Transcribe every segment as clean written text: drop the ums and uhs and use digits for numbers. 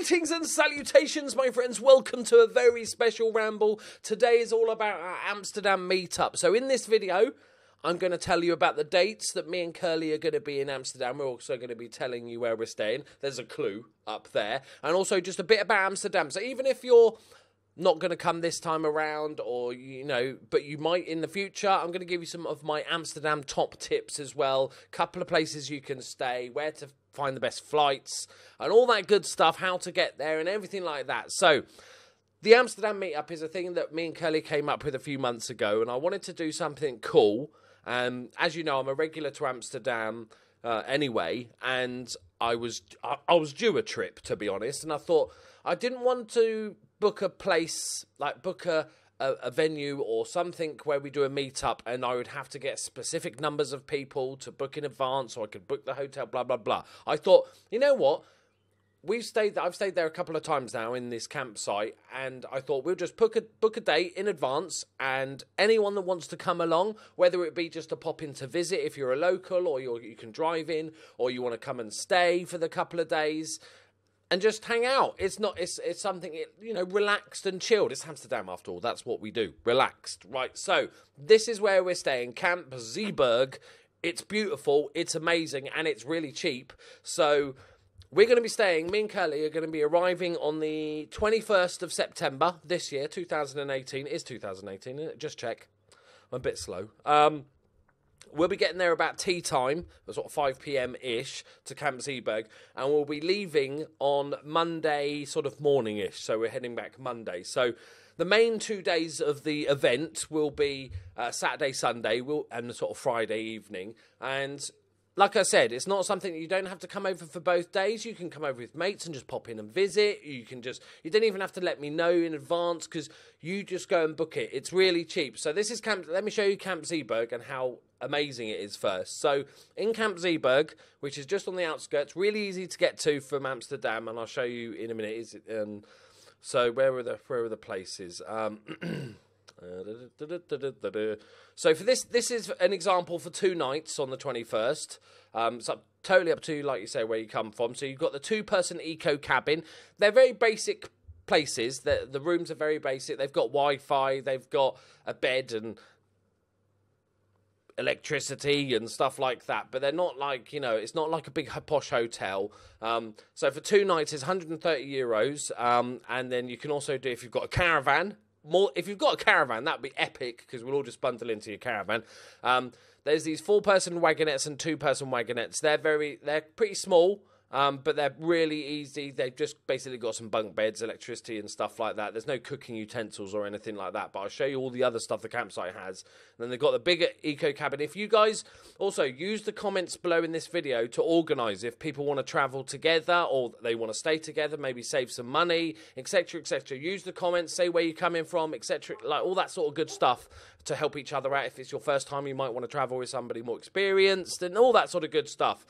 Greetings and salutations, my friends. Welcome to a very special ramble. Today is all about our Amsterdam Meetup. So in this video, I'm going to tell you about the dates that me and Curly are going to be in Amsterdam. We're also going to be telling you where we're staying. There's a clue up there. And also just a bit about Amsterdam. So even if you're not going to come this time around, or, you know, but you might in the future, I'm going to give you some of my Amsterdam top tips as well. Couple of places you can stay, where to find the best flights, and all that good stuff, how to get there and everything like that. So the Amsterdam Meetup is a thing that me and Curly came up with a few months ago, and I wanted to do something cool. As you know, I'm a regular to Amsterdam anyway, and I was due a trip, to be honest, and I thought I didn't want to book a place, like book a venue or something where we do a meetup, and I would have to get specific numbers of people to book in advance, so I could book the hotel, blah, blah, blah. I thought, you know what? I've stayed there a couple of times now in this campsite, and I thought we'll just book a date in advance, and anyone that wants to come along, whether it be just to pop in to visit if you're a local, or you can drive in, or you want to come and stay for the couple of days and just hang out. It's something, you know, relaxed and chilled. It's Amsterdam after all. That's what we do. Relaxed. Right. So this is where we're staying. Camp Zeeburg. It's beautiful. It's amazing. And it's really cheap. So we're going to be staying, me and Curly are going to be arriving on the 21st of September this year, 2018. It is 2018, isn't it? Just check. I'm a bit slow. We'll be getting there about tea time, sort of 5 p.m.-ish, to Camp Zeeburg, and we'll be leaving on Monday, sort of morning-ish, so we're heading back Monday. So the main 2 days of the event will be Saturday, Sunday, and sort of Friday evening, and like I said, it's not something that you don't have to come over for both days. You can come over with mates and just pop in and visit. You don't even have to let me know in advance, because you just go and book it. It's really cheap. So this is let me show you Camp Zeeburg and how amazing it is first. So in Camp Zeeburg, which is just on the outskirts, really easy to get to from Amsterdam, and I'll show you in a minute. So where are the places? So for this is an example for 2 nights on the 21st. It's totally up to you, like you say, where you come from. So you've got the 2-person eco cabin. They're very basic places. The rooms are very basic. They've got Wi-Fi. They've got a bed and electricity and stuff like that, but they're not like, you know, it's not like a big posh hotel. So for 2 nights it's €130, and then you can also do, if you've got a caravan, if you've got a caravan, that'd be epic, because we'll all just bundle into your caravan. There's these 4-person wagonettes and 2-person wagonettes. They're pretty small, but they're really easy. They've just basically got some bunk beds, electricity and stuff like that. There's no cooking utensils or anything like that, but I'll show you all the other stuff the campsite has. And then they've got the bigger eco cabin. If you guys also use the comments below in this video to organise if people want to travel together, or they want to stay together, maybe save some money, etc., etc. Use the comments, say where you're coming from, etc., like all that sort of good stuff to help each other out. If it's your first time, you might want to travel with somebody more experienced, and all that sort of good stuff.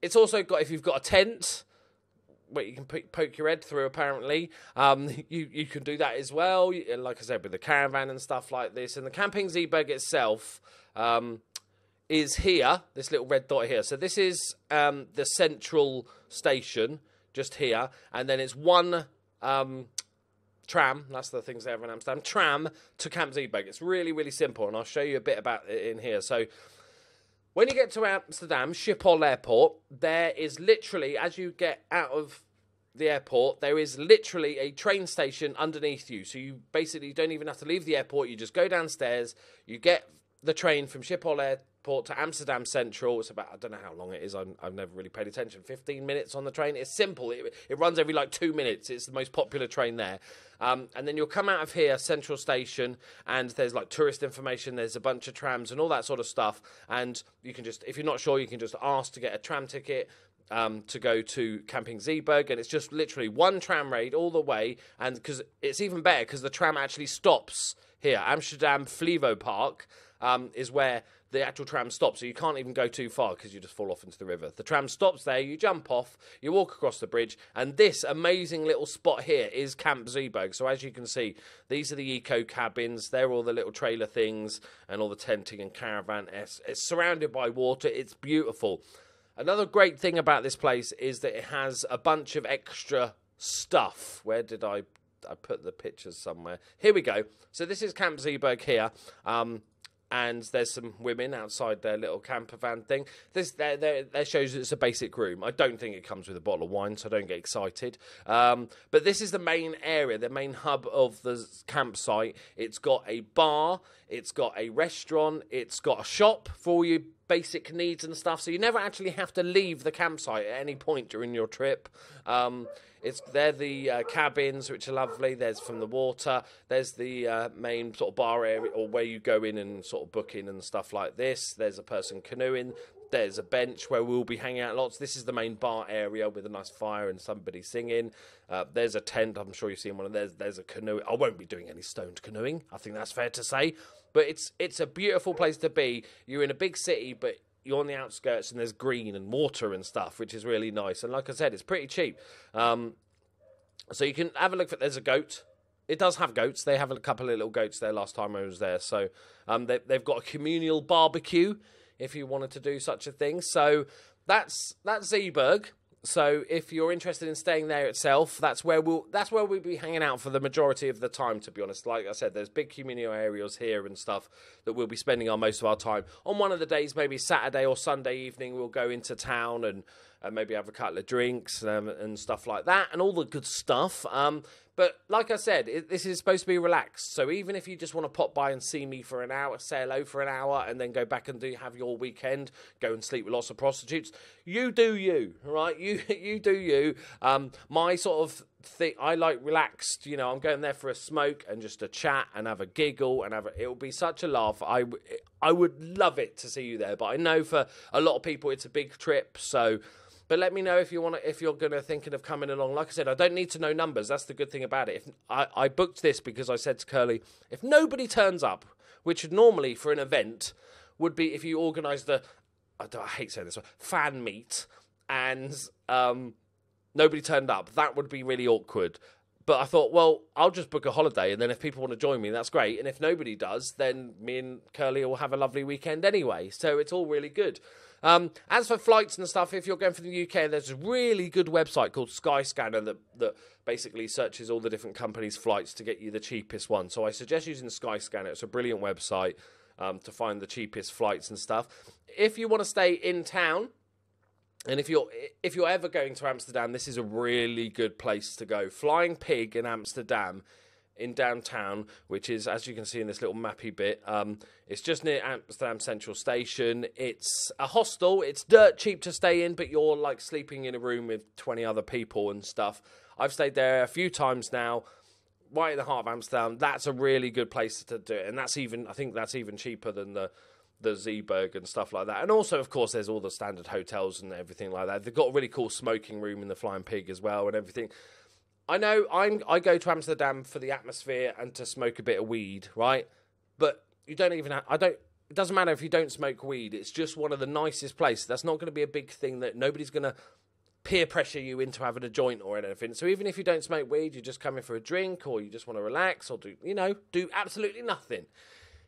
It's also got, if you've got a tent where you can poke your head through, apparently, you can do that as well. Like I said, with the caravan and stuff like this. And the Camping Zeeburg itself is here, this little red dot here. So this is the central station, just here. And then it's one tram, that's the things they have in Amsterdam, tram to Camp Zeeburg. It's really, really simple, and I'll show you a bit about it in here. So when you get to Amsterdam Schiphol Airport, there is literally, as you get out of the airport, there is literally a train station underneath you. So you basically don't even have to leave the airport. You just go downstairs, you get the train from Schiphol Airport to Amsterdam Central. It's about, I don't know how long it is. I've never really paid attention. 15 minutes on the train. It's simple. It runs every like 2 minutes. It's the most popular train there. And then you'll come out of here, Central Station, and there's like tourist information. There's a bunch of trams and all that sort of stuff. And you can just, if you're not sure, you can just ask to get a tram ticket to go to Camping Zeeburg, and it's just literally one tram ride all the way. And because it's even better, because the tram actually stops here. Amsterdam Flevo Park is where the actual tram stops, so you can't even go too far because you just fall off into the river. The tram stops there, you jump off, you walk across the bridge, and this amazing little spot here is Camp Zeeburg. So as you can see, these are the eco cabins, they're all the little trailer things and all the tenting and caravan. It's surrounded by water, it's beautiful. Another great thing about this place is that it has a bunch of extra stuff. Where did I put the pictures somewhere? Here we go. So this is Camp Zeeburg here. And there's some women outside their little camper van thing. This there shows it's a basic room. I don't think it comes with a bottle of wine, so don't get excited. But this is the main area, the main hub of the campsite. It's got a bar, it's got a restaurant, it's got a shop for all your basic needs and stuff. So you never actually have to leave the campsite at any point during your trip. They're the cabins, which are lovely. There's from the water. There's the main sort of bar area, or where you go in and sort of book in and stuff like this. There's a person canoeing. There's a bench where we'll be hanging out lots. This is the main bar area with a nice fire and somebody singing. There's a tent. I'm sure you've seen one of those. There's a canoe. I won't be doing any stoned canoeing. I think that's fair to say. But it's a beautiful place to be. You're in a big city, but you're on the outskirts and there's green and water and stuff, which is really nice. And like I said, it's pretty cheap. So you can have a look at, there's a goat. It does have goats. They have a couple of little goats there last time I was there. So they've got a communal barbecue if you wanted to do such a thing. So that's Zeeburg. So if you're interested in staying there itself, that's where we'll be hanging out for the majority of the time, to be honest. Like I said, there's big communal areas here and stuff that we'll be spending most of our time. On one of the days, maybe Saturday or Sunday evening, we'll go into town and maybe have a couple of drinks and stuff like that, and all the good stuff. But like I said, this is supposed to be relaxed. So even if you just want to pop by and see me for an hour, say hello for an hour, and then go back and have your weekend, go and sleep with lots of prostitutes, you do you, right? You do you. My sort of thing, I like relaxed. You know, I'm going there for a smoke and just a chat and have a giggle and it'll be such a laugh. I would love it to see you there, but I know for a lot of people it's a big trip, so. But let me know if you're thinking of coming along. Like I said, I don't need to know numbers. That's the good thing about it. If I booked this because I said to Curly, if nobody turns up, which normally for an event would be if you organised I hate saying this, fan meet, and nobody turned up, that would be really awkward. But I thought, well, I'll just book a holiday, and then if people want to join me, that's great. And if nobody does, then me and Curly will have a lovely weekend anyway. So it's all really good. As for flights and stuff, if you're going from the UK, there's a really good website called Skyscanner that basically searches all the different companies' flights to get you the cheapest one. So I suggest using Skyscanner. It's a brilliant website to find the cheapest flights and stuff. If you want to stay in town, and if you're ever going to Amsterdam, this is a really good place to go. Flying Pig in Amsterdam, in downtown, which is, as you can see in this little mappy bit, it's just near Amsterdam Central Station. It's a hostel. It's dirt cheap to stay in, but you're like sleeping in a room with 20 other people and stuff. I've stayed there a few times now, right in the heart of Amsterdam. That's a really good place to do it, and I think that's even cheaper than the Zeeburg and stuff like that. And also, of course, there's all the standard hotels and everything like that. They've got a really cool smoking room in the Flying Pig as well and everything. I know I go to Amsterdam for the atmosphere and to smoke a bit of weed, right? But you don't even it doesn't matter if you don't smoke weed. It's just one of the nicest places. That's not going to be a big thing that nobody's going to peer pressure you into having a joint or anything. So even if you don't smoke weed, you just come in for a drink or you just want to relax or do absolutely nothing,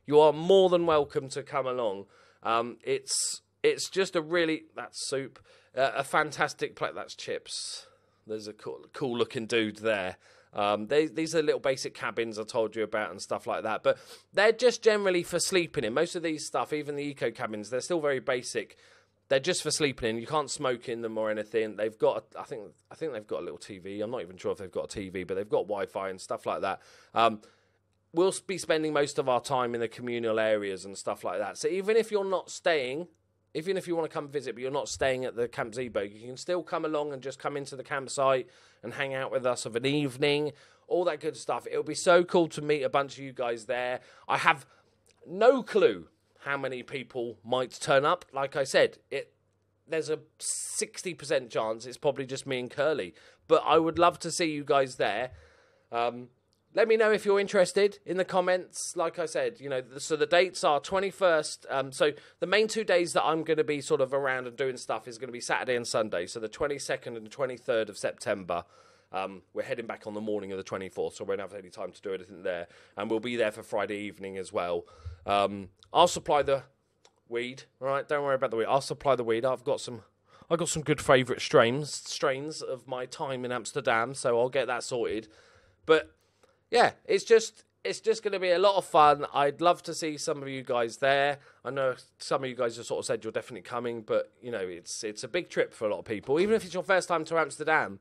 you are more than welcome to come along. It's just that's soup, a fantastic place. That's chips. There's a cool looking dude there. These are little basic cabins I told you about and stuff like that. But they're just generally for sleeping in. Most of these stuff, even the eco cabins, they're still very basic. They're just for sleeping in. You can't smoke in them or anything. They've got, I think they've got a little TV. I'm not even sure if they've got a TV, but they've got Wi-Fi and stuff like that. We'll be spending most of our time in the communal areas and stuff like that. So even if you're not staying, even if you want to come visit, but you're not staying at the Camp Zeeburg, you can still come along and just come into the campsite and hang out with us of an evening, all that good stuff. It'll be so cool to meet a bunch of you guys there. I have no clue how many people might turn up. Like I said, there's a 60% chance it's probably just me and Curly. But I would love to see you guys there. Let me know if you're interested in the comments. Like I said, so the dates are 21st. So the main 2 days that I'm going to be sort of around and doing stuff is going to be Saturday and Sunday. So the 22nd and 23rd of September. We're heading back on the morning of the 24th, so we won't have any time to do anything there. And we'll be there for Friday evening as well. I'll supply the weed. All right, don't worry about the weed. I'll supply the weed. I've got some I got some good favourite strains of my time in Amsterdam, so I'll get that sorted. But yeah, it's just going to be a lot of fun. I'd love to see some of you guys there. I know some of you guys have sort of said you're definitely coming, but you know, it's a big trip for a lot of people. Even if it's your first time to Amsterdam,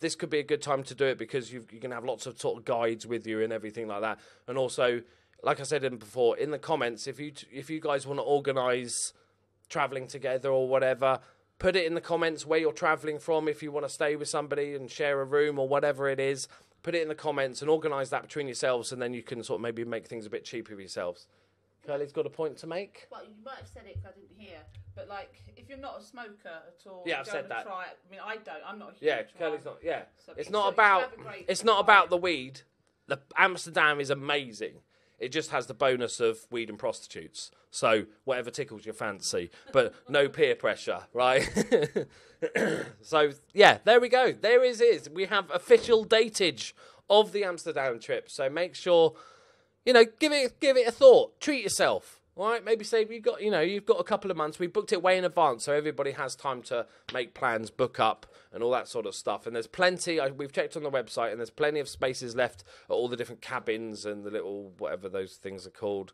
this could be a good time to do it because you can have lots of sort of guides with you and everything like that. And also, like I said before, in the comments, if you guys want to organise travelling together or whatever, put it in the comments where you're travelling from. If you want to stay with somebody and share a room or whatever it is, put it in the comments and organise that between yourselves, and then you can sort of maybe make things a bit cheaper for yourselves. Curly's got a point to make. Well, you might have said it, 'cause I didn't hear. But like, if you're not a smoker at all, yeah, I've said that. Try it. I mean, I don't. I'm not a huge Yeah, Curly's not. Yeah, so it's not about the weed. The Amsterdam is amazing. It just has the bonus of weed and prostitutes. So whatever tickles your fancy, but no peer pressure, right? So yeah, there we go. There it is. We have official datage of the Amsterdam trip. So make sure, you know, give it a thought. Treat yourself. All right, maybe say you've got a couple of months. We booked it way in advance, so everybody has time to make plans, book up, and all that sort of stuff. And there's plenty. We've checked on the website, and there's plenty of spaces left at all the different cabins and the little whatever those things are called.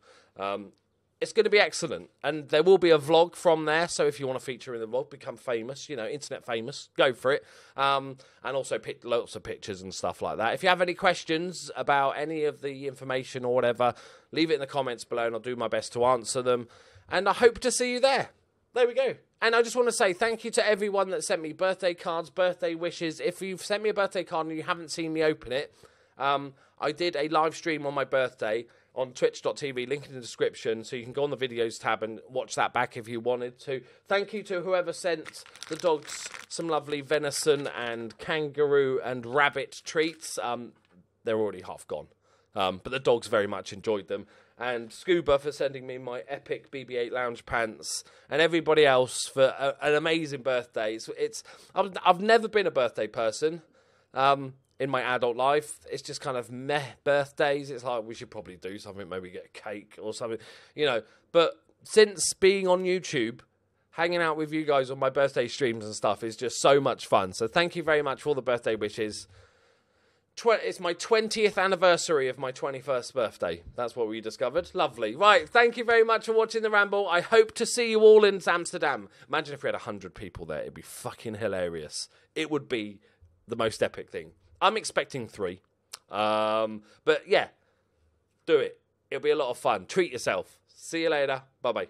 It's going to be excellent, and there will be a vlog from there. So if you want to feature in the vlog, become famous, you know, internet famous, go for it. And also pick lots of pictures and stuff like that. If you have any questions about any of the information or whatever, leave it in the comments below, and I'll do my best to answer them. And I hope to see you there. There we go. And I just want to say thank you to everyone that sent me birthday cards, birthday wishes. If you've sent me a birthday card and you haven't seen me open it, I did a live stream on my birthday on twitch.tv, link in the description, so you can go on the videos tab and watch that back if you wanted to. Thank you to whoever sent the dogs some lovely venison and kangaroo and rabbit treats. They're already half gone, but the dogs very much enjoyed them. And Scuba for sending me my epic BB-8 lounge pants, and everybody else for an amazing birthday. I've never been a birthday person. In my adult life, it's just kind of meh birthdays. It's like, we should probably do something, maybe get a cake or something, you know. But since being on YouTube, hanging out with you guys on my birthday streams and stuff is just so much fun. So thank you very much for all the birthday wishes. It's my 20th anniversary of my 21st birthday. That's what we discovered. Lovely. Right, thank you very much for watching the Ramble. I hope to see you all in Amsterdam. Imagine if we had 100 people there. It'd be fucking hilarious. It would be the most epic thing. I'm expecting 3. But yeah, do it. It'll be a lot of fun. Treat yourself. See you later. Bye-bye.